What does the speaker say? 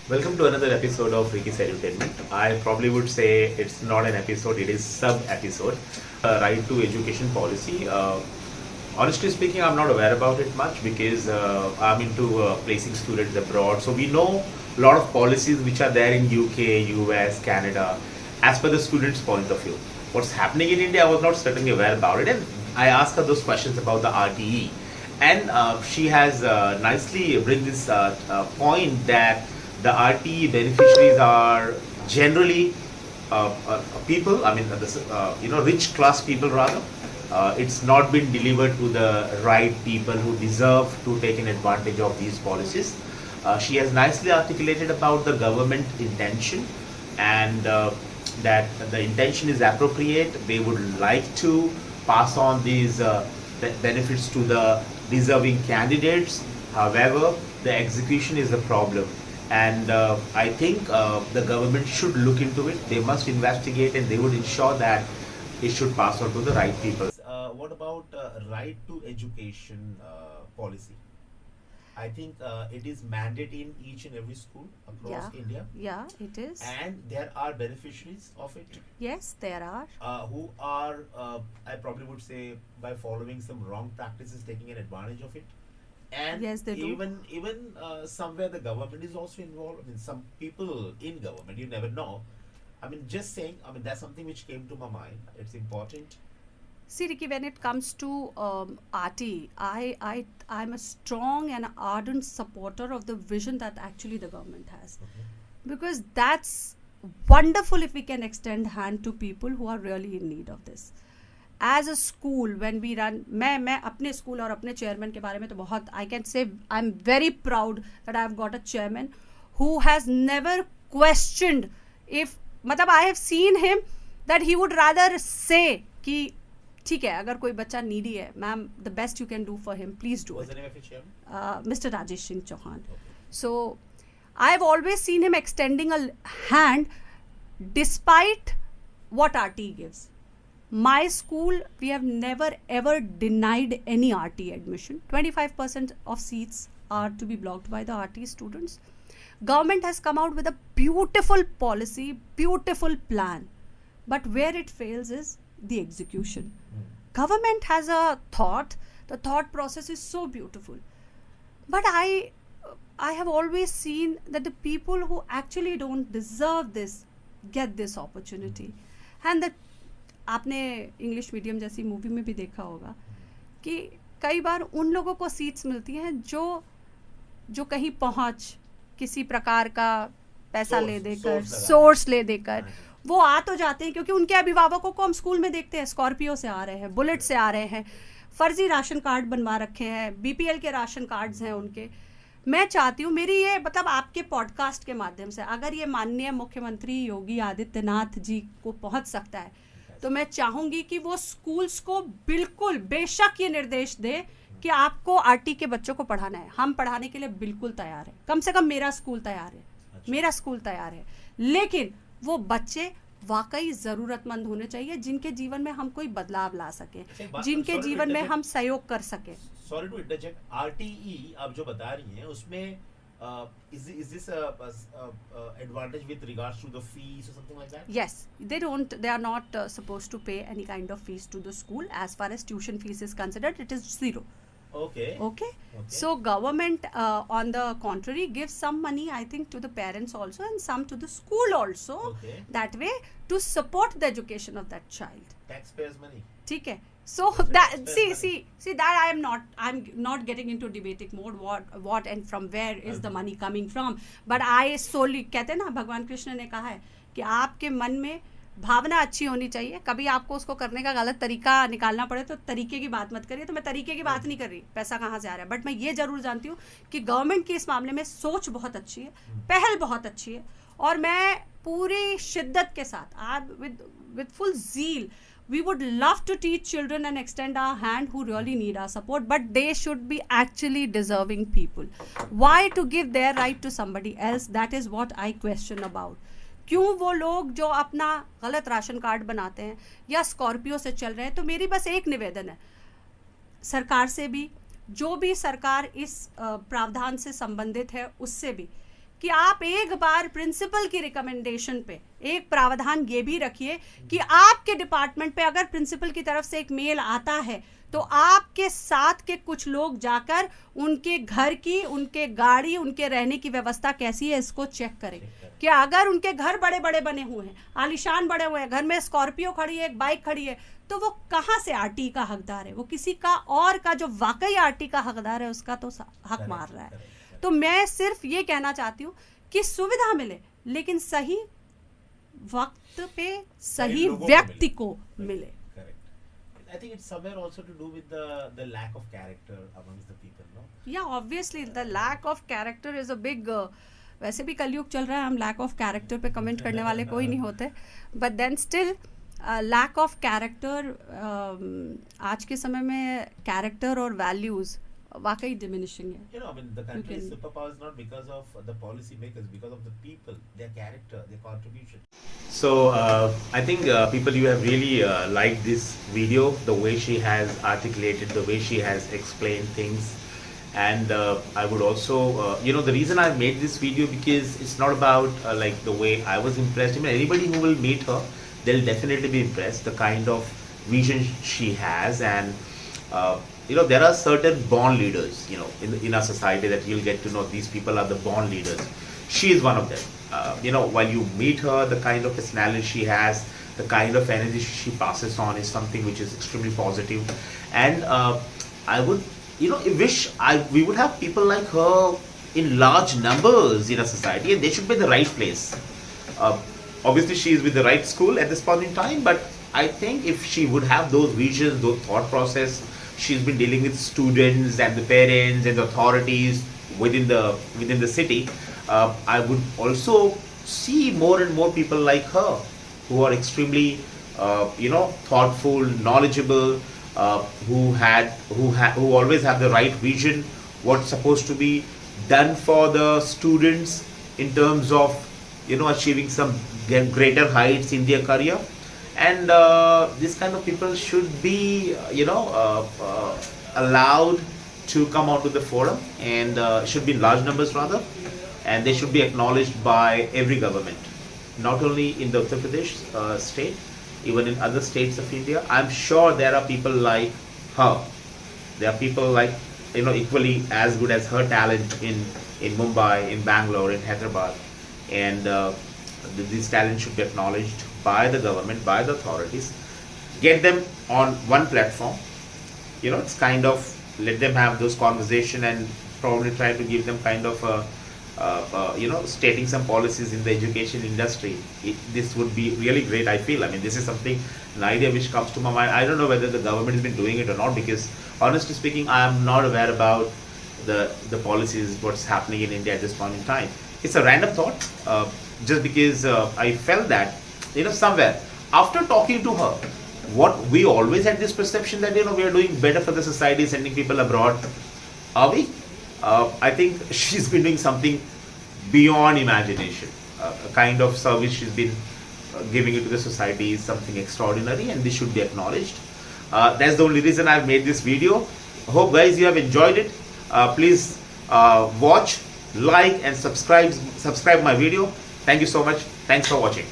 Welcome to another episode of Ricky's Edutainment. I probably would say it's not an episode, it is sub-episode. Right to education policy. Honestly speaking, I'm not aware about it much because I'm into placing students abroad. So we know a lot of policies which are there in UK, US, Canada, as per the student's point of view. What's happening in India, I was not certainly aware about it. And I asked her those questions about the RTE. And she has nicely bring this point that the RTE beneficiaries are generally people, I mean, rich class people rather. It's not been delivered to the right people who deserve to take an advantage of these policies. She has nicely articulated about the government intention and that the intention is appropriate. They would like to pass on these benefits to the deserving candidates. However, the execution is the problem. And I think the government should look into it. They must investigate and they would ensure that it should pass on to the right people. What about right to education policy? I think it is mandated in each and every school across India. Yeah, it is. And there are beneficiaries of it. Yes, there are. Who are, I probably would say, by following some wrong practices, taking an advantage of it. And yes, they do. Even somewhere the government is also involved. I mean, some people in government, you never know. I mean, just saying, I mean, that's something which came to my mind. It's important. See, Ricky, when it comes to RT, I'm a strong and ardent supporter of the vision that actually the government has. Because that's wonderful if we can extend hand to people who are really in need of this. As a school, when we run, मैं अपने school और अपने chairman के बारे में तो बहुत, I can say I'm very proud that I've got a chairman who has never questioned if, मतलब I have seen him that he would rather say कि ठीक है, अगर कोई बच्चा needy है, ma'am, the best you can do for him, please do it. What's the name of your chairman? Mr. Rajesh Singh Chauhan. Okay. So, I've always seen him extending a hand despite what RT gives. My school, we have never ever denied any RT admission. 25% of seats are to be blocked by the RT students. Government has come out with a beautiful policy, beautiful plan. But where it fails is the execution. Government has a thought. The thought process is so beautiful. But I have always seen that the people who actually don't deserve this get this opportunity. And that आपने English medium जैसी movie में भी देखा होगा कि कई बार उन लोगों को सीट्स मिलती हैं जो कहीं पहुंच किसी प्रकार का पैसा ले देकर सोर्स ले देकर वो आ तो जाते हैं क्योंकि उनके अभिभावकों को हम स्कूल में देखते हैं स्कॉर्पियो से आ रहे हैं, बुलेट से आ रहे हैं, फर्जी राशन कार्ड बनवा रखे हैं, बीपीएल के राशन कार्ड्स हैं उनके. मैं चाहती हूँ मेरी ये मतलब आपके पॉडकास्ट के माध्यम से अगर ये माननीय मुख्यमंत्री योगी आदित्यनाथ जी को पहुंच सकता है तो मैं चाहूंगी कि वो स्कूल्स को बिल्कुल बेशक ये निर्देश दे कि आपको आरटी के बच्चों को पढ़ाना है. हम पढ़ाने के लिए बिल्कुल तैयार हैं. कम से कम मेरा स्कूल तैयार है. मेरा स्कूल तैयार है. लेकिन वो बच्चे वाकई जरूरतमंद होने चाहिए जिनके जीवन में हम कोई बदलाव ला सके, जिनके जीवन में हम सहयोग कर सके. Sorry to interject. आरटीई आप जो बता रही हैं उसमें is this a advantage with regards to the fees or something like that? Yes, they are not supposed to pay any kind of fees to the school. As far as tuition fees is considered, it is zero. Okay. So government on the contrary gives some money I think to the parents also and some to the school also. That way to support the education of that child. Taxpayers money. ठीक है. So that see that I'm not getting into debating mode what and from where is the money coming from, but I solely कहते हैं ना भगवान कृष्ण ने कहा है कि आपके मन में भावना अच्छी होनी चाहिए. कभी आपको उसको करने का गलत तरीका निकालना पड़े तो तरीके की बात मत करिए. तो मैं तरीके की बात नहीं कर रही पैसा कहाँ से आ रहा है, बट मैं ये जरूर जानती हूँ कि गवर्नमेंट की इस मामले में सोच बहुत अच्छी है, पहल बहुत अच्छी है और मैं पूरी शिद्दत के साथ with full zeal we would love to teach children and extend our hand who really need our support, but they should be actually deserving people. Why to give their right to somebody else? That is what I question about. क्यों वो लोग जो अपना गलत ration card बनाते हैं या Scorpio से चल रहे हैं. तो मेरी बस एक निवेदन है सरकार से भी, जो भी सरकार इस प्रावधान से संबंधित है उससे भी, कि आप एक बार प्रिंसिपल की रिकमेंडेशन पे एक प्रावधान ये भी रखिए कि आपके डिपार्टमेंट पे अगर प्रिंसिपल की तरफ से एक मेल आता है तो आपके साथ के कुछ लोग जाकर उनके घर की, उनके गाड़ी, उनके रहने की व्यवस्था कैसी है इसको चेक करें कि अगर उनके घर बड़े बड़े बने हुए हैं, आलीशान बड़े हुए हैं, घर में स्कॉर्पियो खड़ी है, एक बाइक खड़ी है, तो वो कहाँ से आरटी का हकदार है? वो किसी का और का जो वाकई आरटी का हकदार है उसका तो हक मार रहा है। तो मैं सिर्फ ये कहना चाहती हूँ कि सुविधा मिले लेकिन सही वक्त पे सही व्यक्ति को मिले। I think it's somewhere also to do with the lack of character amongst the people, no? Yeah, obviously the lack of character is a big वैसे भी कलयुग चल रहा है, हम lack of character पे कमेंट करने वाले कोई नहीं होते, but then still lack of character आज के समय में character और values वाकई diminishing है। You know, I mean, the country's superpower is not because of the policy makers, because of the people, their character, their contribution. So I think people, you have really liked this video, the way she has articulated, the way she has explained things. And I would also, the reason I made this video because it's not about like the way I was impressed. I mean, anybody who will meet her, they'll definitely be impressed. The kind of vision she has, and there are certain born leaders, in our society that you'll get to know. These people are the born leaders. She is one of them. While you meet her, the kind of personality she has, the kind of energy she passes on is something which is extremely positive. And I would, wish we would have people like her in large numbers in a society, and they should be in the right place. Obviously, she is with the right school at this point in time, but I think if she would have those visions, those thought process, she's been dealing with students and the parents and the authorities within the city. I would also see more and more people like her who are extremely, thoughtful, knowledgeable, who always have the right vision, what's supposed to be done for the students in terms of, achieving some greater heights in their career. And this kind of people should be, allowed to come onto the forum, and should be in large numbers rather, and they should be acknowledged by every government, not only in the Uttar Pradesh state, even in other states of India. I'm sure there are people like her. There are people like, equally as good as her talent in Mumbai, in Bangalore, in Hyderabad, and these talents should be acknowledged by the government, by the authorities. Get them on one platform. It's kind of let them have those conversation and probably try to give them kind of stating some policies in the education industry. This would be really great, I feel. I mean, this is something, an idea which comes to my mind. I don't know whether the government has been doing it or not, because honestly speaking, I am not aware about the policies, what's happening in India at this point in time. It's a random thought, just because I felt that, somewhere, after talking to her, what we always had this perception that, we are doing better for the society, sending people abroad. Are we? I think she's been doing something beyond imagination. A kind of service she's been giving it to the society is something extraordinary, and this should be acknowledged. That's the only reason I've made this video. Hope guys you have enjoyed it. Please watch, like and subscribe my video. Thank you so much. Thanks for watching.